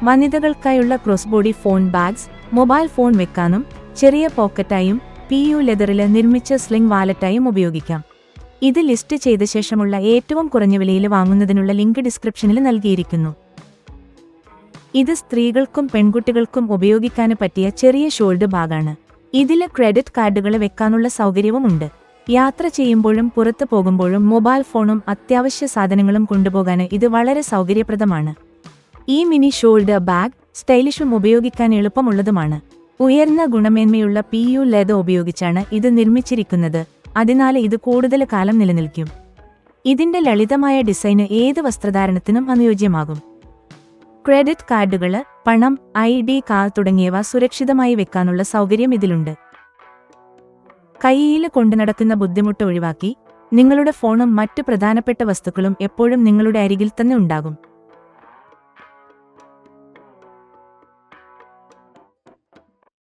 വനിതകൾക്കായുള്ള cross body phone bags, mobile phone വെക്കാനും ചെറിയ പോക്കറ്റായും PU ലെതറില് നിർമ്മിച്ച സ്ലിംഗ് വാലറ്റായും ഉപയോഗിക്കാം. ഇത് ലിസ്റ്റ് ചെയ്ത ശേഷമുള്ള ഏറ്റവും കുറഞ്ഞ വിലയിൽ വാങ്ങുന്നതിനുള്ള ലിങ്ക് ഡിസ്ക്രിപ്ഷനിൽ നൽകിയിരിക്കുന്നു. ഇത് സ്ത്രീകൾക്കും പെൺകുട്ടികൾക്കും ഉപയോഗിക്കാൻ പറ്റിയ ചെറിയ ഷോൾഡ് ബാഗാണ്. ഇതില് ക്രെഡിറ്റ് കാർഡുകൾ വെക്കാനുള്ള സൗകര്യവുമുണ്ട്. യാത്ര ചെയ്യുമ്പോഴും പുറത്തു പോകുമ്പോഴും മൊബൈൽ ഫോണും അത്യാവശ്യ സാധനങ്ങളും കൊണ്ടുപോകാൻ ഇത് വളരെ സൗകര്യപ്രദമാണ്. ഈ മിനി ഷോൾഡ് ബാഗ് സ്റ്റൈലിഷും ഉപയോഗിക്കാൻ എളുപ്പമുള്ളതുമാണ്. ഉയർന്ന ഗുണമേന്മയുള്ള PU ലെതർ ഉപയോഗിച്ചാണ് ഇത് നിർമ്മിച്ചിരിക്കുന്നത്. അതിനാൽ ഇത് കൂടുതൽ കാലം നിലനിൽക്കും. ഇതിന്റെ ലളിതമായ ഡിസൈന് ഏത് വസ്ത്രധാരണത്തിനും അനുയോജ്യമാകും. ക്രെഡിറ്റ് കാർഡുകള്, പണം, ID കാർഡ് തുടങ്ങിയവ സുരക്ഷിതമായി വെക്കാനുള്ള സൗകര്യം ഇതിലുണ്ട്. കൈയിൽ കൊണ്ടുനടക്കുന്ന ബുദ്ധിമുട്ട് ഒഴിവാക്കി നിങ്ങളുടെ ഫോണും മറ്റു പ്രധാനപ്പെട്ട വസ്തുക്കളും എപ്പോഴും നിങ്ങളുടെ അരികിൽ തന്നെ ഉണ്ടാകും.